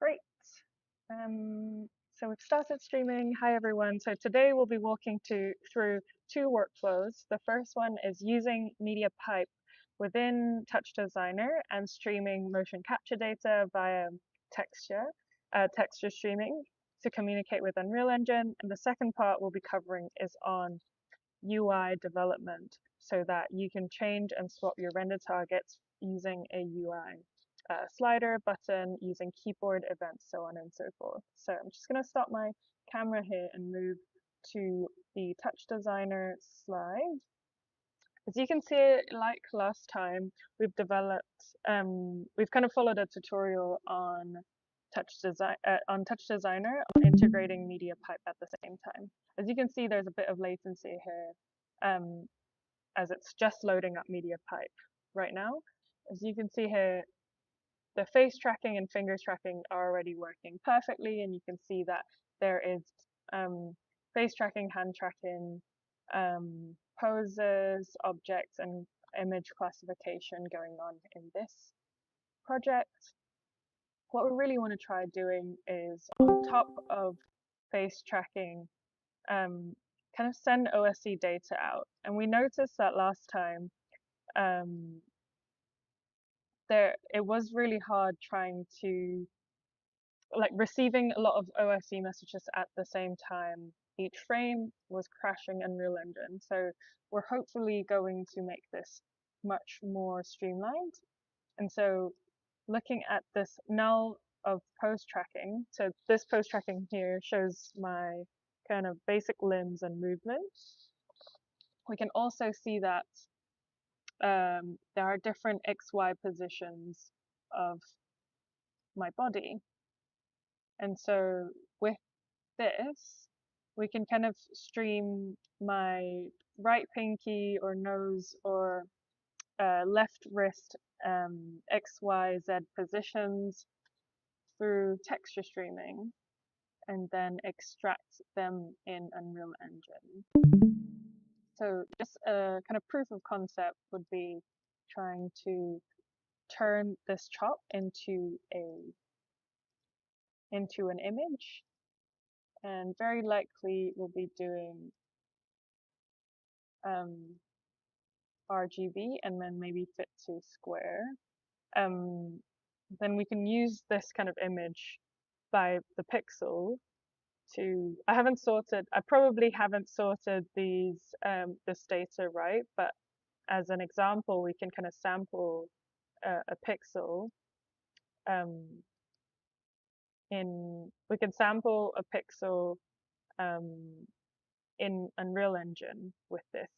Great. So we've started streaming. Hi everyone. So today we'll be walking through two workflows. The first one is using media pipe within Touch Designer and streaming motion capture data via texture streaming to communicate with Unreal Engine. And the second part we'll be covering is on UI development so that you can change and swap your render targets using a UI. Slider button, using keyboard events, so on and so forth. So I'm just going to stop my camera here and move to the Touch Designer slide. As you can see, like last time, we've developed, we've kind of followed a tutorial on Touch Designer on integrating media pipe at the same time. As you can see, there's a bit of latency here, as it's just loading up media pipe right now. As you can see here, the face tracking and fingers tracking are already working perfectly, and you can see that there is face tracking, hand tracking, poses, objects, and image classification going on in this project. What we really want to try doing is, on top of face tracking, kind of send OSC data out. And we noticed that last time it was really hard trying to receiving a lot of OSC messages at the same time. Each frame was crashing Unreal Engine. So we're hopefully going to make this much more streamlined. And so looking at this null of pose tracking, so this pose tracking here shows my kind of basic limbs and movements. We can also see that there are different XY positions of my body. And so with this, we can kind of stream my right pinky or nose or left wrist X, Y, Z positions through texture streaming and then extract them in Unreal Engine. So just a kind of proof of concept would be trying to turn this chop into an image, and very likely we'll be doing RGB and then maybe fit to square. Then we can use this kind of image by the pixel to, I probably haven't sorted these, this data right, but as an example, we can kind of sample a pixel we can sample a pixel in Unreal Engine with this.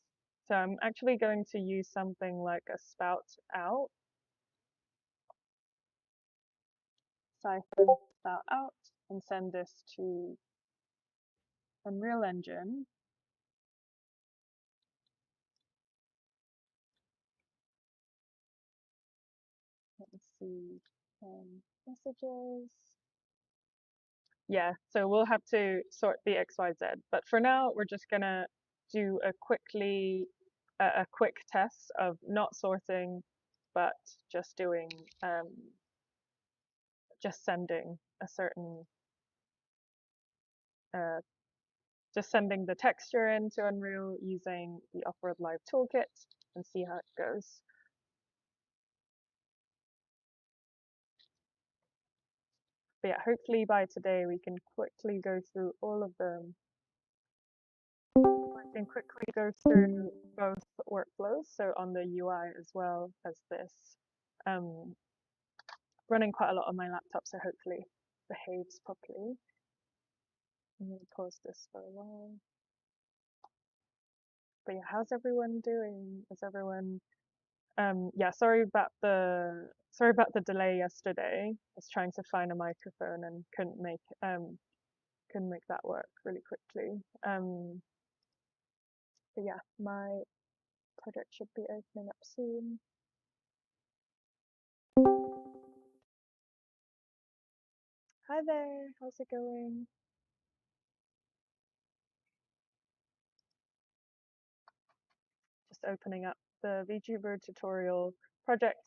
So I'm actually going to use something like a spout out, siphon spout out, and send this to Unreal Engine. Let's see, messages. Yeah, so we'll have to sort the XYZ, but for now we're just gonna do a quick test of not sorting, but just doing just sending a certain just sending the texture into Unreal using the Upward Live toolkit and see how it goes. But yeah, hopefully by today we can quickly go through all of them. I can quickly go through both workflows, so on the UI as well as this. Running quite a lot on my laptop, so hopefully behaves properly. I'm going to pause this for a while. But yeah, how's everyone doing? Is everyone yeah, sorry about the delay yesterday. I was trying to find a microphone and couldn't make that work really quickly. But yeah, my project should be opening up soon. Hi there, how's it going? Just opening up the VTUBER tutorial project.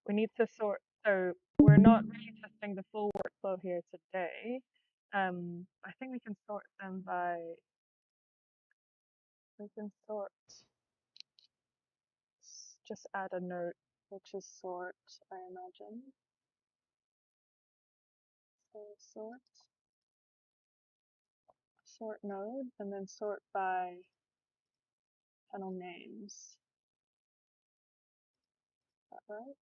We need to sort So we're not really testing the full workflow here today. I think we can sort them by, we can sort, just add a note, which is sort, I imagine. So sort node, and then sort by channel names. Is that right?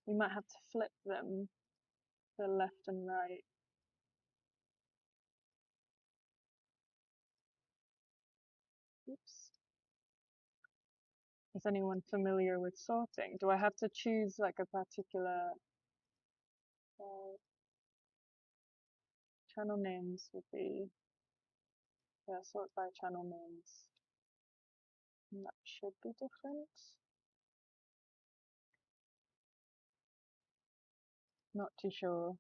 We might have to flip them to left and right. Oops. Is anyone familiar with sorting? Do I have to choose like a particular channel names would be, yeah, sort by channel names. And that should be different. Not too sure.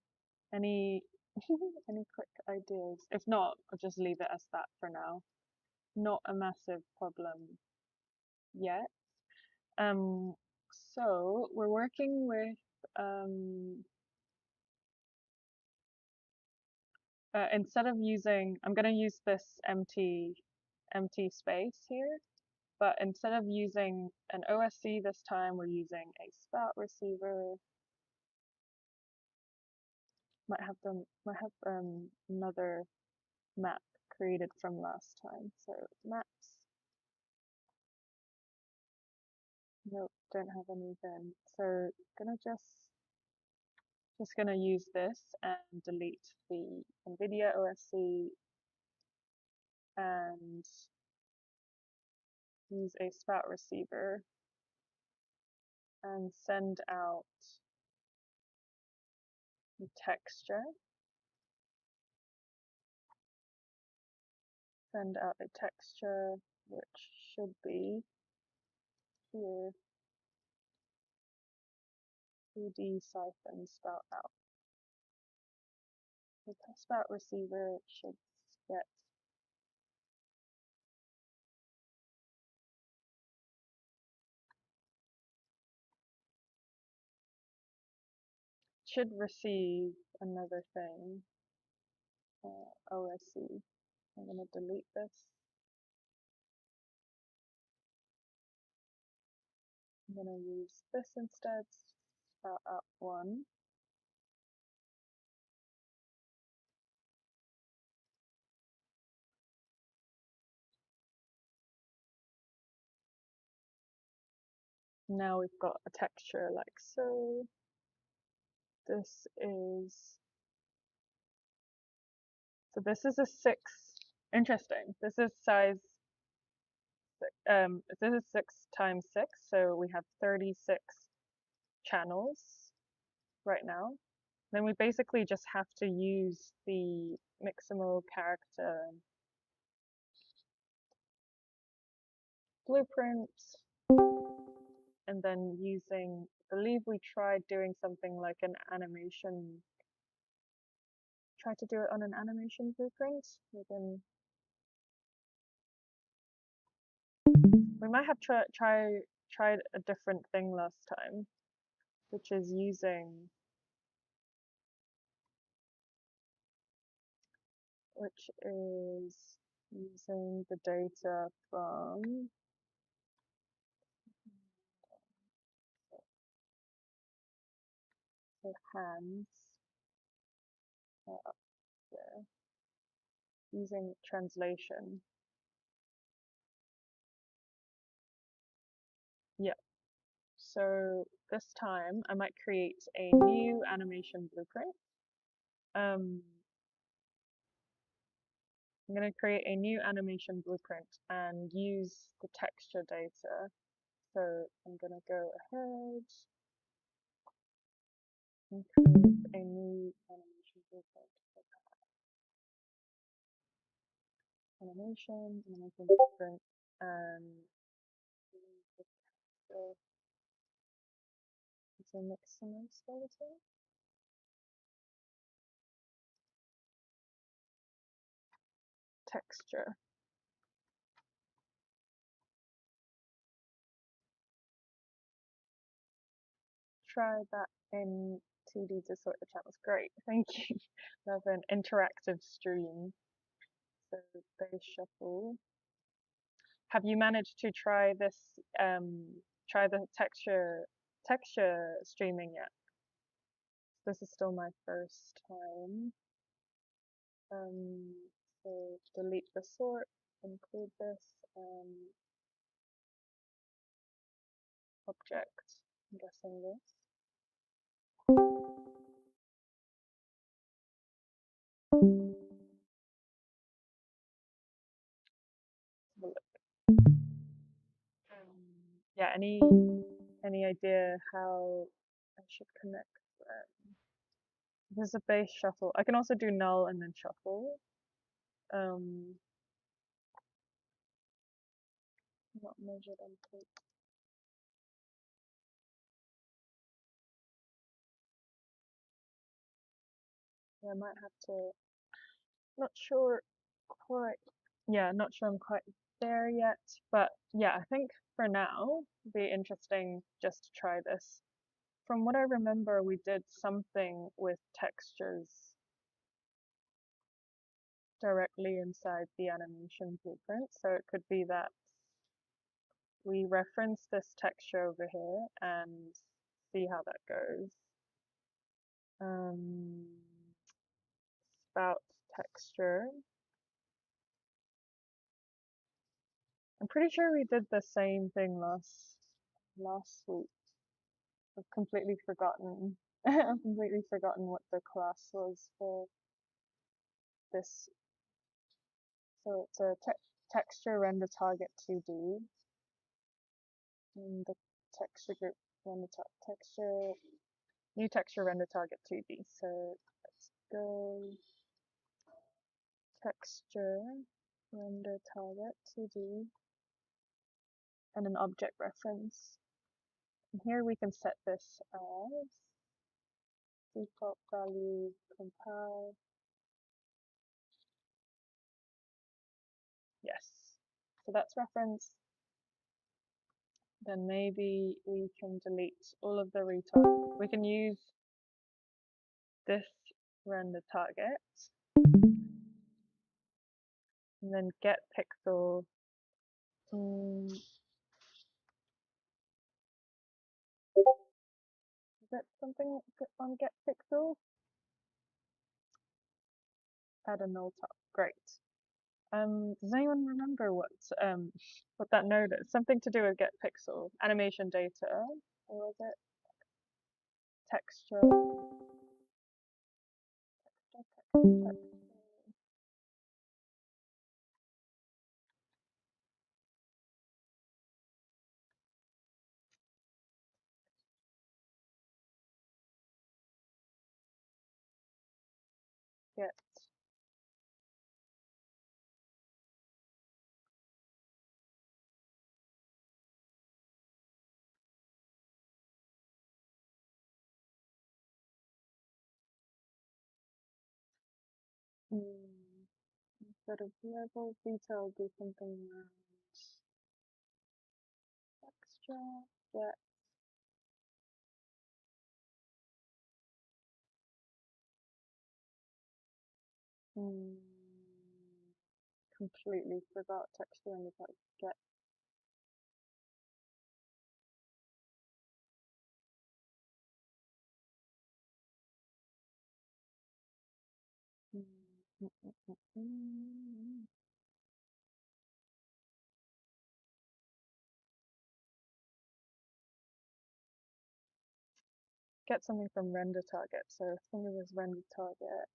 Any any quick ideas? If not, I'll just leave it as that for now. Not a massive problem yet. Um, so we're working with instead of using, I'm going to use this empty space here, but instead of using an OSC this time, we're using a spout receiver. Might have another map created from last time. So maps. Nope, don't have any then. So gonna just gonna use this and delete the NVIDIA OSC and use a spout receiver and send out the texture. Send out a texture which should be here. 2D siphon spout out. The spout receiver should get should receive another thing. OSC. I'm going to delete this. I'm going to use this instead, spout out 1. Now we've got a texture like so. This is, so this is a 6, interesting. This is size, this is 6 times 6, so we have 36 channels right now. Then we basically just have to use the Mixamo character blueprint, and then using, I believe we tried doing something like an animation, try to do it on an animation blueprint. We might have tried a different thing last time, which is using the data from the hands up there, using translation. Yeah. So this time I might create a new animation blueprint. I'm going to create a new animation blueprint and use the texture data. So I'm going to go ahead and create a new animation blueprint. Animation blueprint, and it's a maximum skeleton. texture. Try that in 2D to sort the channels. Great, thank you. Love an interactive stream. So base shuffle. Have you managed to try this? Try the texture streaming yet? This is still my first time. So delete the sort, include this object. I'm guessing this. Yeah, any idea how I should connect them? This is a base shuffle. I can also do null and then shuffle. Not measured on tape. Yeah, I might have to. Not sure quite. Yeah, not sure I'm quite there yet. But yeah, I think for now, it'd be interesting just to try this. From what I remember, we did something with textures directly inside the animation blueprint. So it could be that we reference this texture over here and see how that goes. Spout texture. I'm pretty sure we did the same thing last week. I've completely forgotten. I've completely forgotten what the class was for this. So it's a texture render target 2D, and the texture group render texture new texture render target 2D. So let's go texture render target 2D and an object reference. And here we can set this as default value compile. Yes. So that's reference. Then maybe we can delete all of the retarget. We can use this render target and then get pixel. Is that something on get pixel? Add a null top. Great. Does anyone remember what that node is? Something to do with get pixel, animation data, or was it texture? Texture. Get instead of level detail, do something around texture. Get completely forgot texture and get. Get something from render target. So I think it was render target.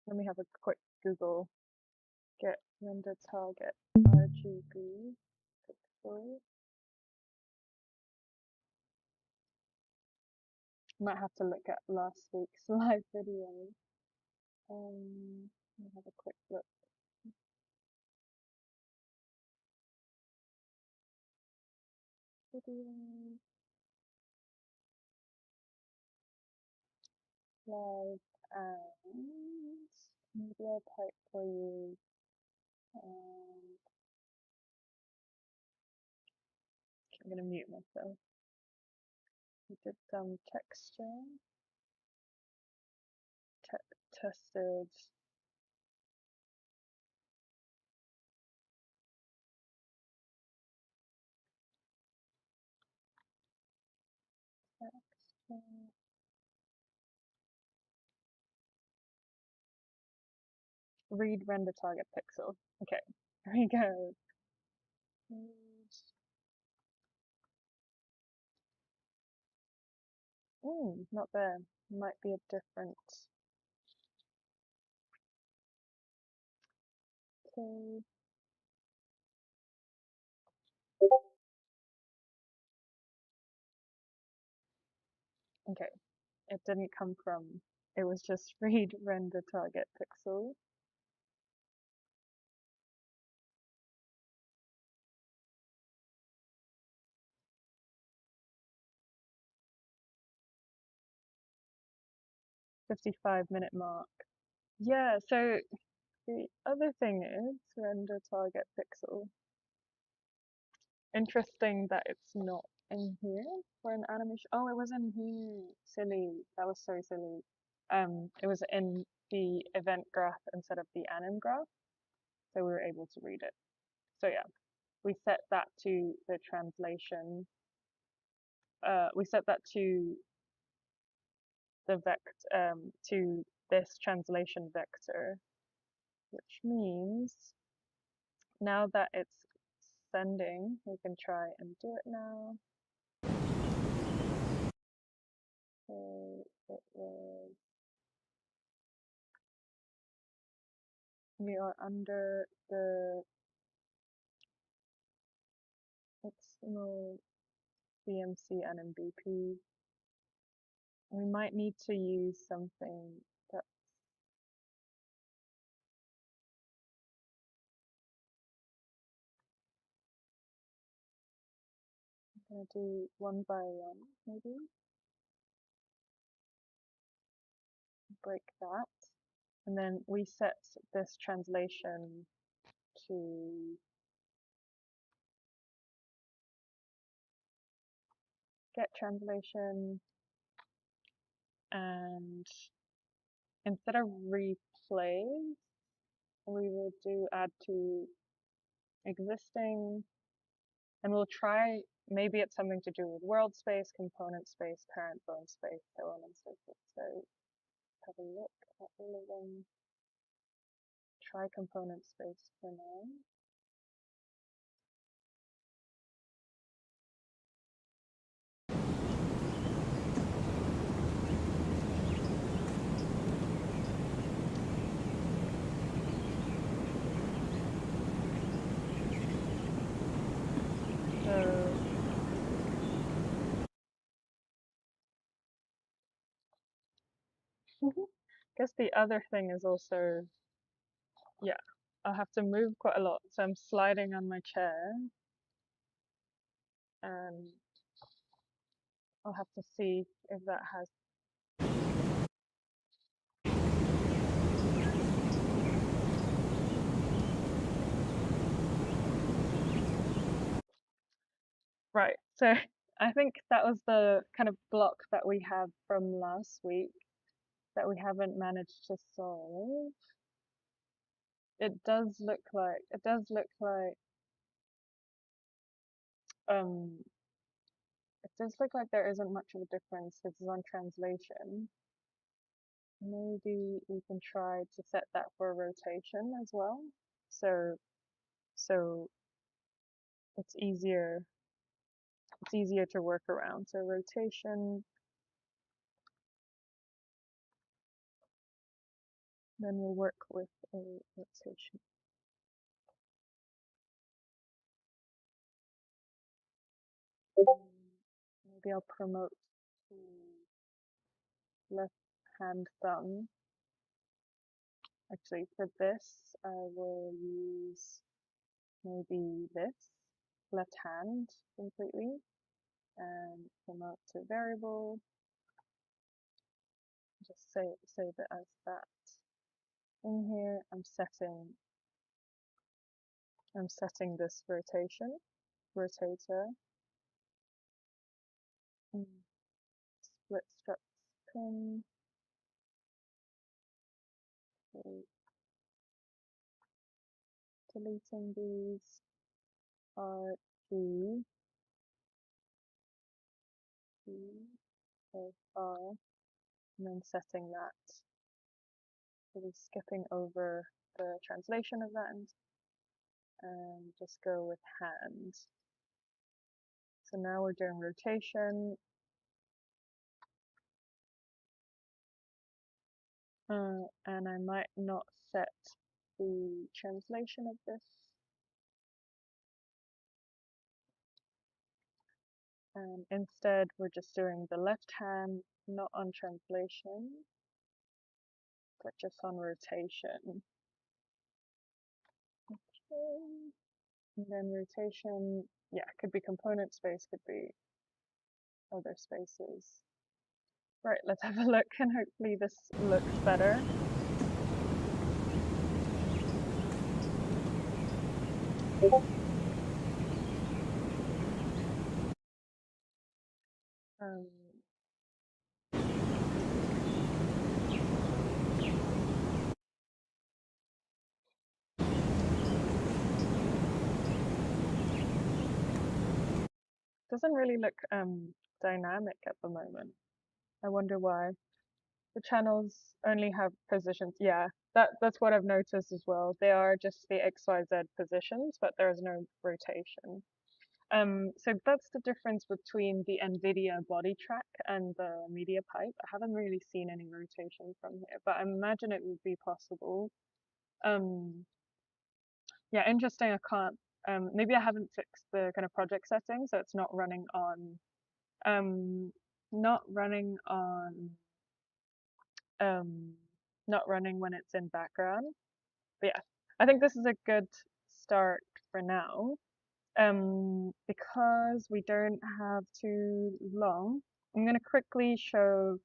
Let me have a quick Google. Get render target RGB pixel. Might have to look at last week's live video. Let me have a quick look. Video. live and media type for you. And I'm gonna mute myself. We did some texture, tested texture. Read render target pixel. Okay, here we go. Not there. Might be a different. Okay. Okay. It didn't come from. It was just read render target pixel. "55-minute mark." Yeah, so the other thing is render target pixel. Interesting that it's not in here for an animation. Oh, it was in here. Silly. That was so silly. It was in the event graph instead of the anim graph, so we were able to read it. So yeah, we set that to the translation. We set that to the to this translation vector, which means now that it's sending, we can try and do it now. So it was, we are under the XML BMC and MVP. We might need to use something that's gonna do one by one, maybe. Break that. And then we set this translation to get translation, and instead of replay, we will do add to existing, and we'll try, maybe it's something to do with world space, component space, parent bone space, so on and so forth. So have a look at all of them. Try component space for now. So I guess the other thing is also, yeah, I'll have to move quite a lot. So I'm sliding on my chair, and I'll have to see if that has. Right, so I think that was the kind of block that we have from last week that we haven't managed to solve. It does look like um there isn't much of a difference. This is on translation. Maybe we can try to set that for rotation as well. So it's easier to work around. So rotation, then we'll work with a rotation. Maybe I'll promote to left hand thumb. Actually, for this, I will use maybe this left hand completely and promote to variable. just save it as that. In here, I'm setting this rotator. Split struts pin. Okay. Deleting these R G R, and then setting that. Really skipping over the translation of that and just go with hand. So now we're doing rotation. And I might not set the translation of this. And instead, we're just doing the left hand, not on translation, but just on rotation. Okay. And then rotation, yeah, could be component space, could be other spaces. Right, let's have a look, and hopefully this looks better. Doesn't really look dynamic at the moment. I wonder why. The channels only have positions. Yeah, that's what I've noticed as well. They are just the XYZ positions, but there is no rotation. So that's the difference between the NVIDIA body track and the media pipe. I haven't really seen any rotation from here, but I imagine it would be possible. Yeah, interesting. I can't. Maybe I haven't fixed the kind of project settings, so it's not running on um, not running on um, not running when it's in background. But yeah, I think this is a good start for now. Because we don't have too long, I'm gonna quickly show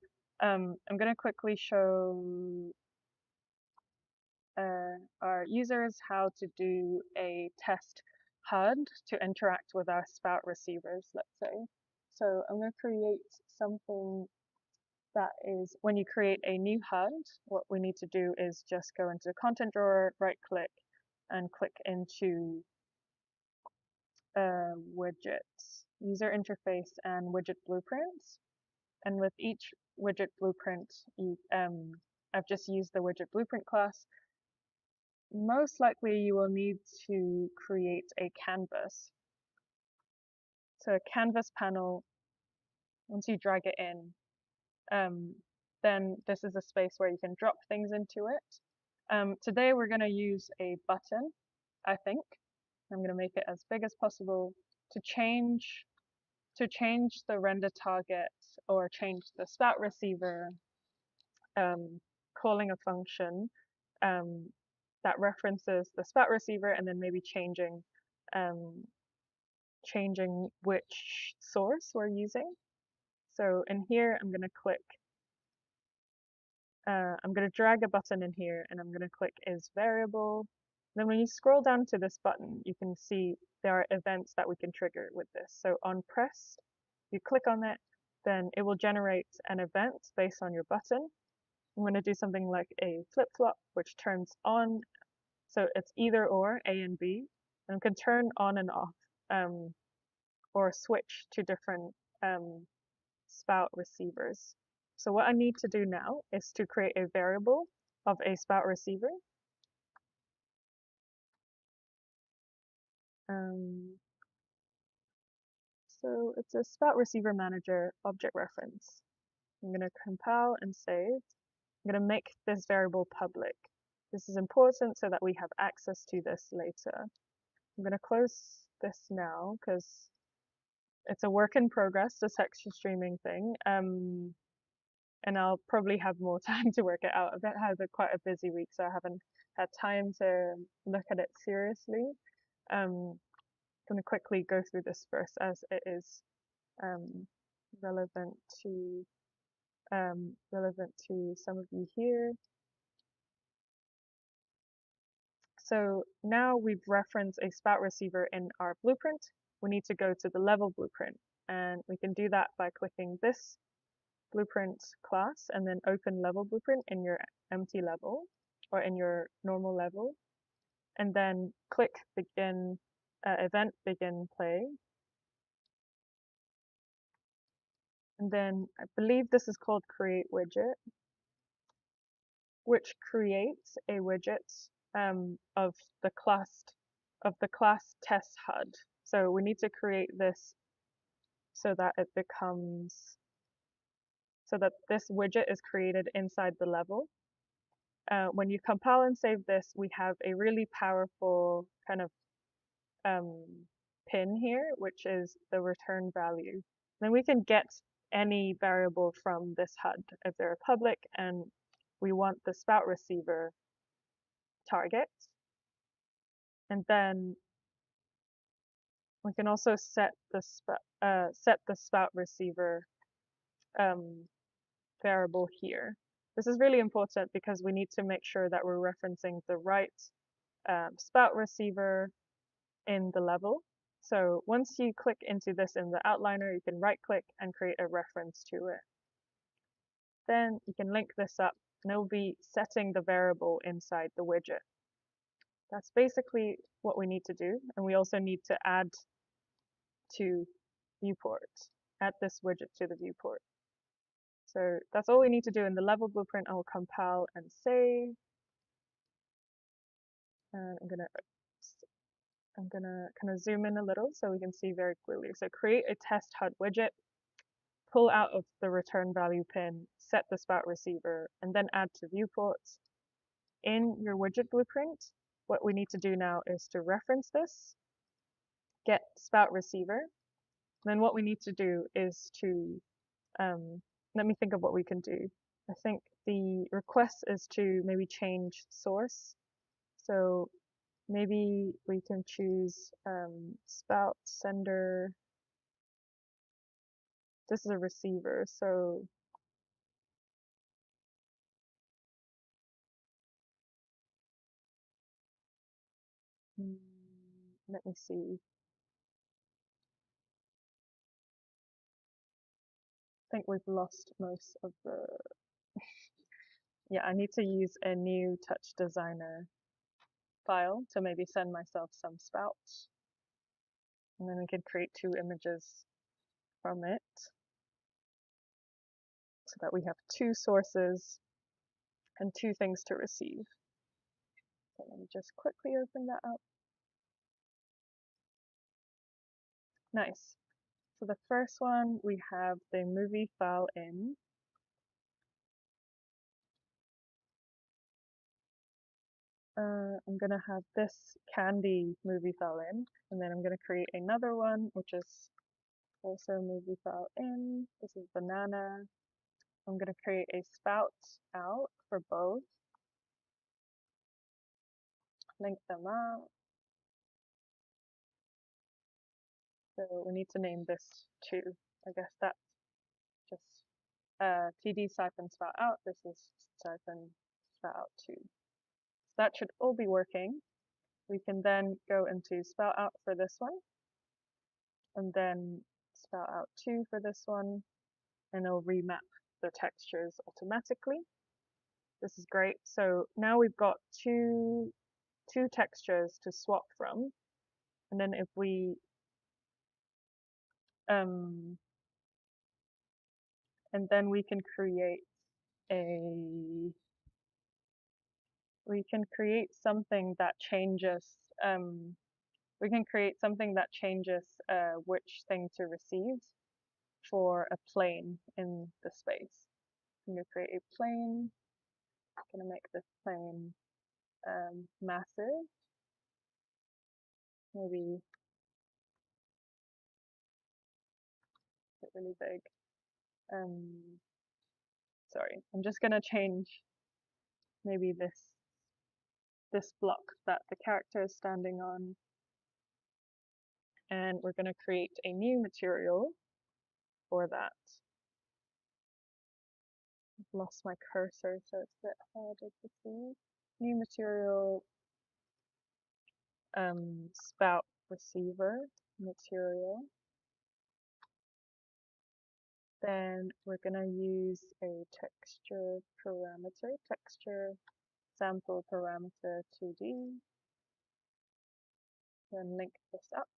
our users how to do a test HUD to interact with our spout receivers, let's say. So I'm going to create something that is, when you create a new HUD, what we need to do is just go into the content drawer, right click, and click into widgets, user interface, and widget blueprints. And with each widget blueprint, I've just used the widget blueprint class. Most likely you will need to create a canvas. So a canvas panel, once you drag it in, then this is a space where you can drop things into it. Today we're going to use a button, I think. I'm going to make it as big as possible to change the render target or change the spout receiver, calling a function that references the spout receiver, and then maybe changing which source we're using. So in here, I'm going to click, I'm going to drag a button in here, and I'm going to click is variable. Then when you scroll down to this button, you can see there are events that we can trigger with this. So on press, you click on it, then it will generate an event based on your button. I'm going to do something like a flip-flop, which turns on, so it's either or, A and B, and can turn on and off, or switch to different spout receivers. So what I need to do now is to create a variable of a spout receiver. So it's a spout receiver manager object reference. I'm going to compile and save. I'm going to make this variable public. This is important so that we have access to this later. I'm going to close this now because it's a work in progress, this texture streaming thing. And I'll probably have more time to work it out. I've had quite a busy week, so I haven't had time to look at it seriously. I'm going to quickly go through this first as it is relevant to relevant to some of you here. So now we've referenced a spout receiver in our blueprint. We need to go to the level blueprint, and we can do that by clicking this blueprint class and then open level blueprint in your empty level or in your normal level, and then click begin event begin play. And then I believe this is called create widget, which creates a widget of the class test HUD. So we need to create this so that it becomes so that this widget is created inside the level. When you compile and save this, we have a really powerful kind of pin here, which is the return value. Then we can get any variable from this HUD if they're public and we want the spout receiver target. And then we can also set the spout receiver variable here. This is really important because we need to make sure that we're referencing the right spout receiver in the level. So once you click into this in the outliner, you can right click and create a reference to it. Then you can link this up and it will be setting the variable inside the widget. That's basically what we need to do. And we also need to add to viewport, add this widget to the viewport. So that's all we need to do in the level blueprint. I will compile and save. And I'm gonna kind of zoom in a little so we can see very clearly. So create a test HUD widget, pull out of the return value pin, set the spout receiver, and then add to viewports. In your widget blueprint, what we need to do now is to reference this, get spout receiver. Then what we need to do is to, let me think of what we can do. I think the request is to maybe change source. So maybe we can choose spout sender. This is a receiver, so let me see. I think we've lost most of the. Yeah, I need to use a new touch designer file to maybe send myself some spouts. And then we can create two images from it so that we have two sources and two things to receive. So let me just quickly open that up. Nice. So the first one, we have the movie file in. I'm gonna have this candy movie file in, and then I'm gonna create another one, which is also movie file in. This is banana. I'm gonna create a spout out for both. Link them out. So we need to name this too. I guess that's just TD siphon spout out. This is siphon spout out too. So that should all be working. We can then go into spout out for this one, and then spout out 2 for this one, and it'll remap the textures automatically. This is great. So now we've got two textures to swap from, and then if we and then we can create something that changes which thing to receive for a plane in the space. I'm going to create a plane. I'm going to make this plane massive, maybe really big. Sorry, I'm just going to change maybe this block that the character is standing on, and we're going to create a new material for that. lost my cursor, so it's a bit harder to see. New material, spout receiver material. Then we're going to use a texture parameter, texture sample parameter 2D. Then link this up.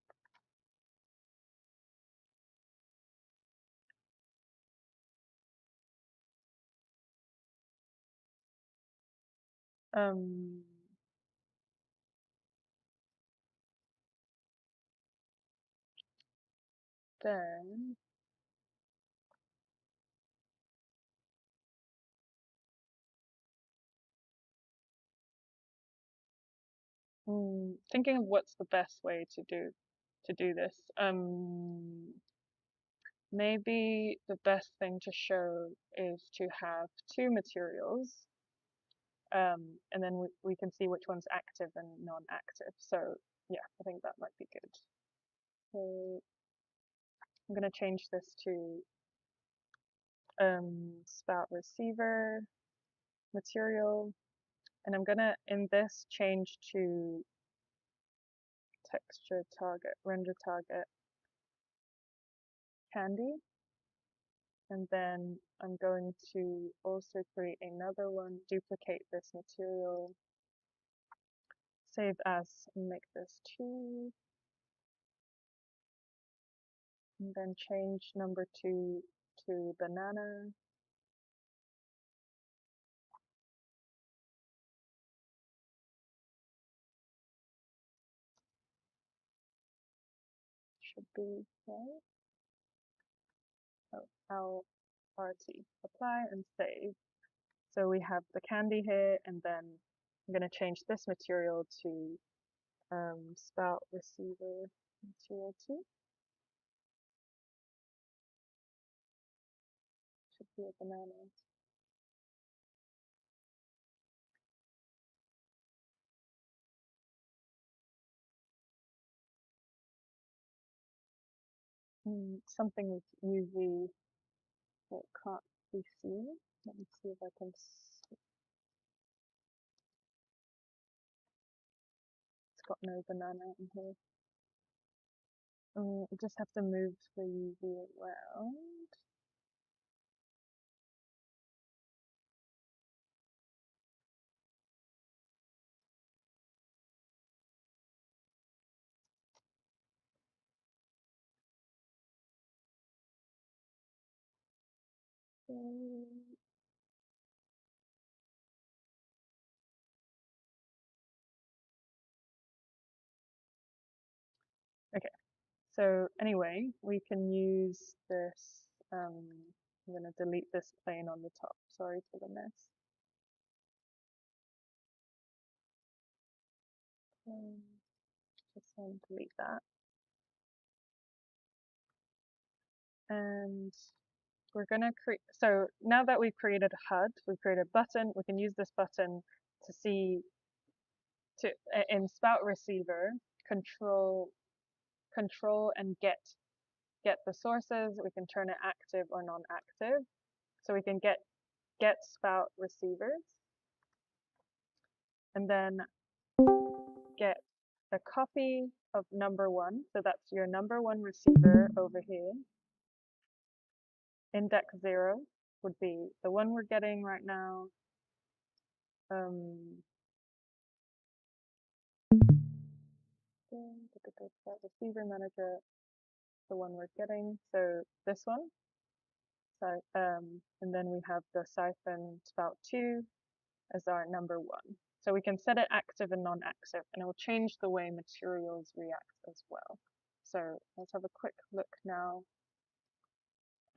Then thinking of what's the best way to do this. Maybe the best thing to show is to have two materials, and then we can see which one's active and non-active. So yeah, I think that might be good. So I'm going to change this to spout receiver material, and I'm going to, in this, change to texture target, render target candy. And then I'm going to also create another one, duplicate this material, save as, and make this 2, and then change number 2 to banana. Should be right. Oh, LRT, apply and save. So we have the candy here, and then I'm going to change this material to spout receiver material 2. Should be a banana. Something with UV that can't be seen. Let me see if I can. It's got no banana in here. I just have to move the UV around. Okay, so anyway, we can use this. I'm going to delete this plane on the top. Sorry for the mess. Just delete that. And we're going to create, so now that we've created a HUD, we've created a button, we can use this button to see, in spout receiver, control and get the sources. We can turn it active or non-active. So we can get spout receivers, and then get a copy of number 1. So that's your number 1 receiver over here. Index 0 would be the one we're getting right now. Receiver manager, the one we're getting. So this one. So and then we have the siphon spout 2 as our number 1. So we can set it active and non-active, and it will change the way materials react as well. So let's have a quick look now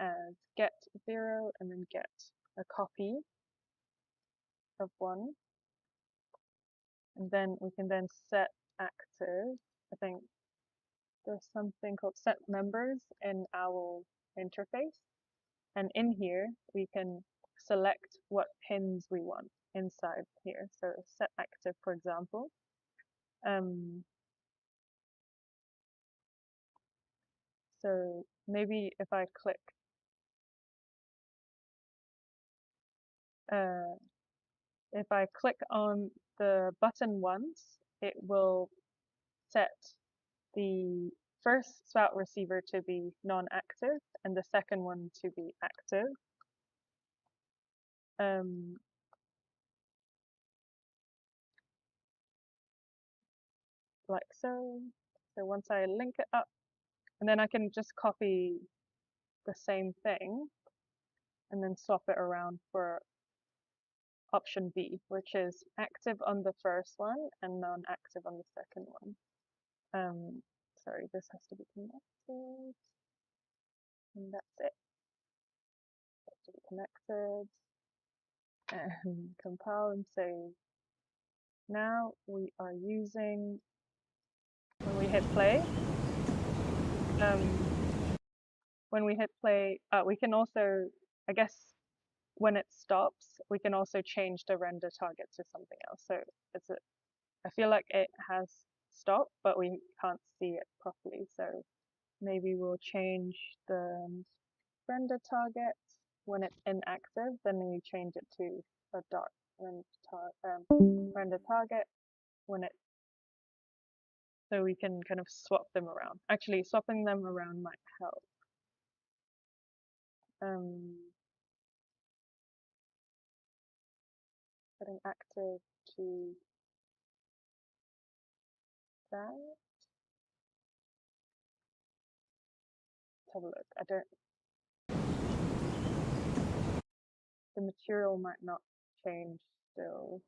as get 0 and then get a copy of 1. And then we can then set active. I think there's something called set members in our interface. And in here, we can select what pins we want inside here. So set active, for example. So maybe if I click if I click on the button once, it will set the first spout receiver to be non-active and the second one to be active. Like so. So once I link it up, and then I can just copy the same thing and then swap it around for option B, which is active on the first one and non-active on the second one. Sorry, this has to be connected, and that's it. It has to be connected, and compile and save. Now we are using, when we hit play, we can also, I guess, when it stops, we can also change the render target to something else. So I feel like it has stopped, but we can't see it properly. So maybe we'll change the render target when it's inactive, then we change it to a dark render target when it, so we can kind of swap them around. Actually, swapping them around might help. Setting active to that. Let's have a look. The material might not change still.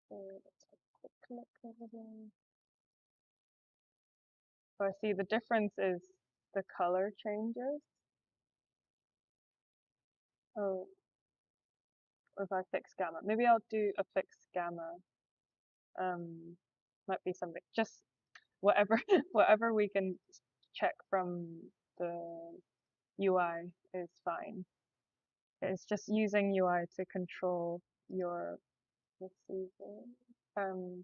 So let's have a quick look over there. So I see the difference is the color changes. Oh, or if I fix gamma. Maybe I'll do a fix gamma. Might be something. Just whatever whatever we can check from the UI is fine. It's just using UI to control your receiver. So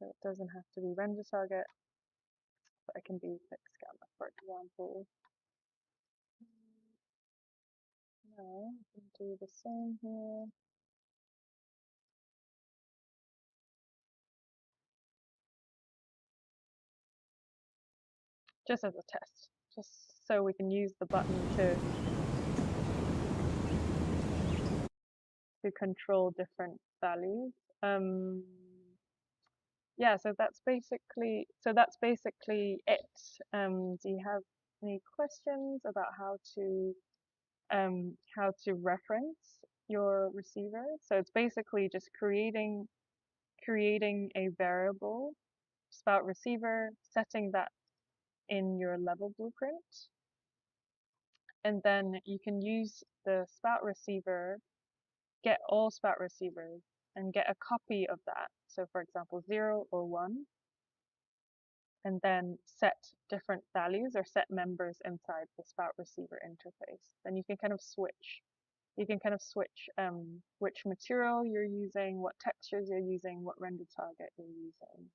it doesn't have to be render target, but it can be fix gamma, for example. Now I can do the same here. Just as a test, just so we can use the button to control different values. Yeah, so that's basically it. Do you have any questions about how to reference your receiver? So it's basically just creating a variable spout receiver, setting that in your level blueprint, and then you can use the spout receiver, get all spout receivers, and get a copy of that. So for example, 0 or 1, and then set different values or set members inside the spout receiver interface. Then you can kind of switch. You can kind of switch which material you're using, what textures you're using, what render target you're using,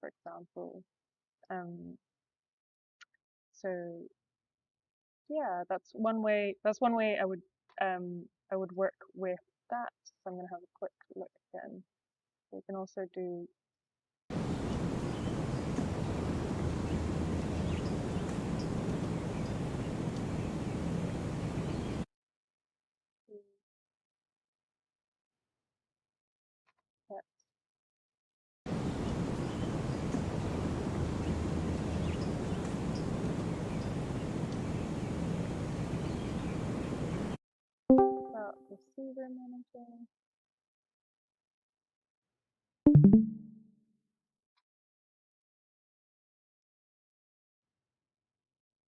for example. So yeah, that's one way. That's one way I would work with that. So I'm gonna have a quick look again. We can also do that. About receiver manager.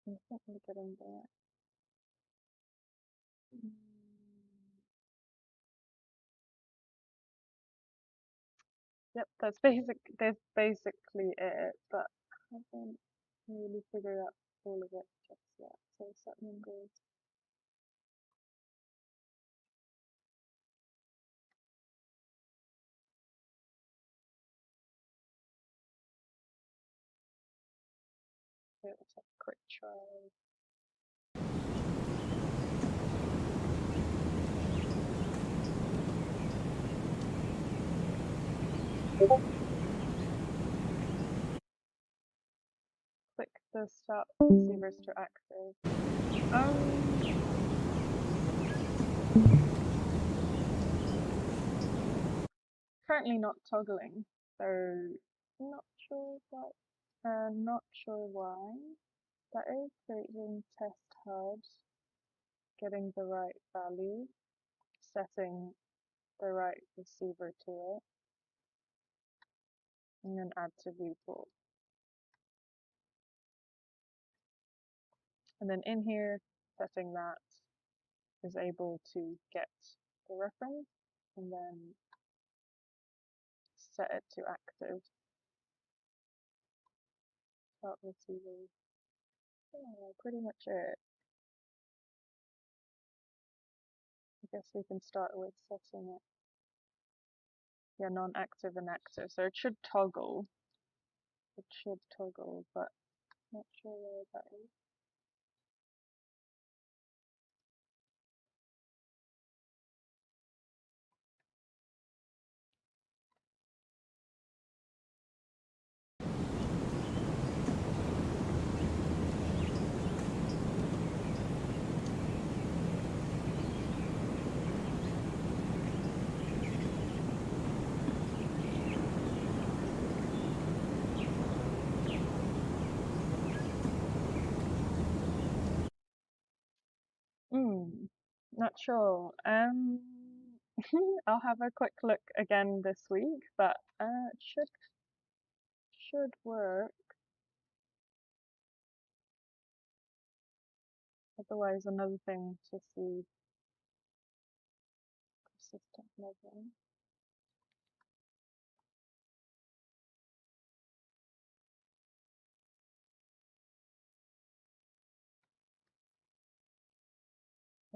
I think we'll get in there. Yep, that's basically it, but I haven't really figured out all of it just yet. So set members. Okay, let's have a quick try. Click the start receivers to active. Currently not toggling, so not sure why. That is creating test HUD, getting the right value, setting the right receiver to it, and then add to viewport. And then in here, setting that is able to get the reference and then set it to active. Start receiver. Yeah, pretty much it. I guess we can start with setting it. Yeah, non-active and active. So it should toggle. It should toggle, but not sure where that is. Not sure. I'll have a quick look again this week, but it should work. Otherwise, another thing to see persistent level.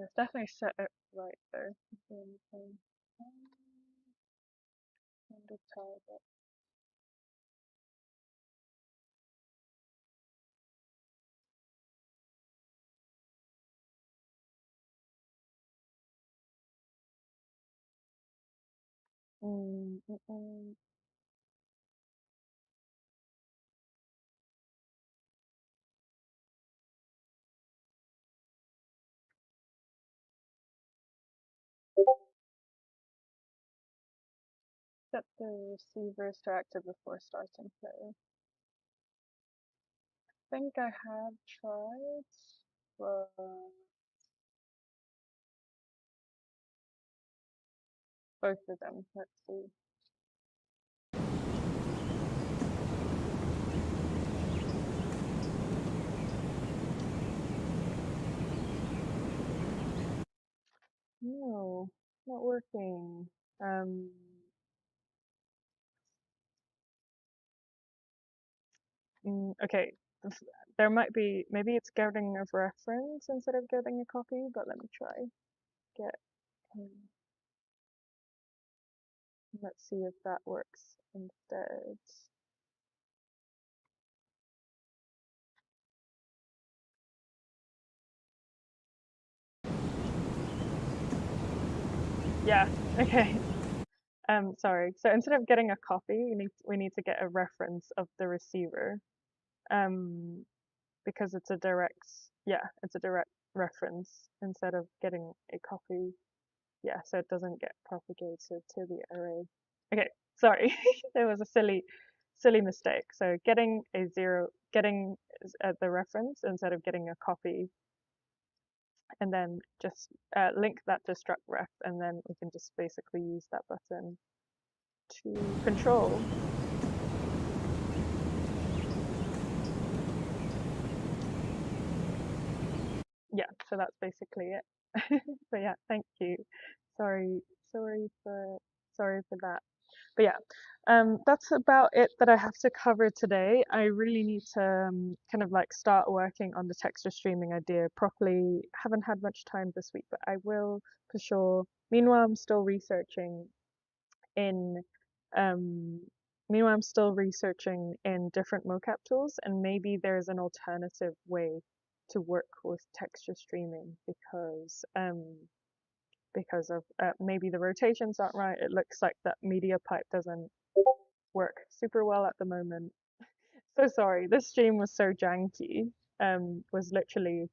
It's definitely set it right there. Under target. Set the receivers to active before starting play. I think I have tried, but both of them. Let's see. No, not working. Okay, there might be, maybe it's getting a reference instead of getting a copy, but let me try. Get, let's see if that works instead. Yeah, okay. Sorry. So instead of getting a copy, we need to get a reference of the receiver. Because it's a direct, yeah, it's a direct reference instead of getting a copy. Yeah, so it doesn't get propagated to the array. Okay, sorry, there was a silly mistake. So getting the reference instead of getting a copy, and then just link that to struct ref, and then we can just basically use that button to control. Yeah, so that's basically it. So yeah, thank you. Sorry, sorry for sorry for that. But yeah, that's about it that I have to cover today. I really need to kind of like start working on the texture streaming idea properly. Haven't had much time this week, but I will for sure. Meanwhile, I'm still researching in um, meanwhile, I'm still researching in different mocap tools, and maybe there's an alternative way to work with texture streaming because of maybe the rotations aren't right. It looks like that media pipe doesn't work super well at the moment. So sorry, this stream was so janky. Was literally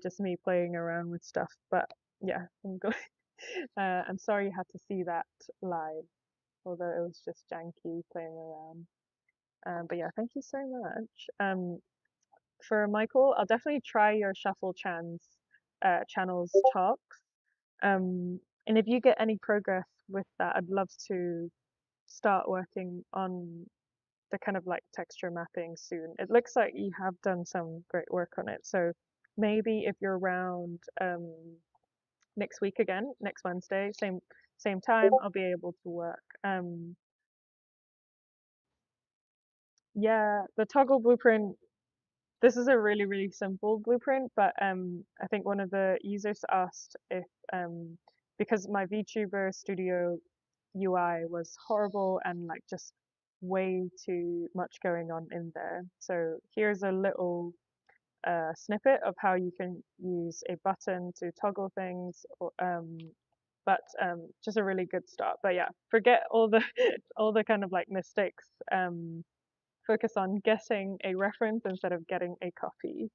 just me playing around with stuff. But yeah, I'm sorry you had to see that live, although it was just janky playing around. But yeah, thank you so much. For Michael, I'll definitely try your Shuffle channels talks. And if you get any progress with that, I'd love to start working on the kind of like texture mapping soon. It looks like you have done some great work on it. So maybe if you're around next week again, next Wednesday, same time, I'll be able to work. Yeah, the toggle blueprint. This is a really, really simple blueprint, but I think one of the users asked if because my VTuber Studio UI was horrible and like just way too much going on in there. So here's a little snippet of how you can use a button to toggle things, but just a really good start. But yeah, forget all the all the kind of like mistakes. Focus on getting a reference instead of getting a copy.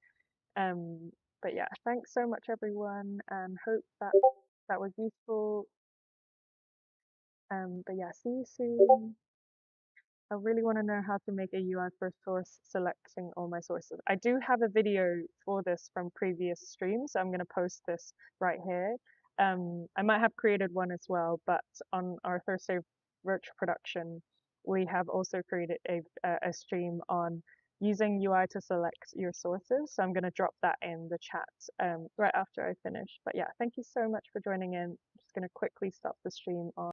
But yeah, thanks so much everyone, and hope that that was useful. But yeah, see you soon. I really want to know how to make a UI for source selecting all my sources. I do have a video for this from previous streams, so I'm going to post this right here. I might have created one as well, but on our Thursday virtual production, we have also created a stream on using UI to select your sources. So I'm going to drop that in the chat right after I finish. But yeah, thank you so much for joining in. I'm just going to quickly stop the stream on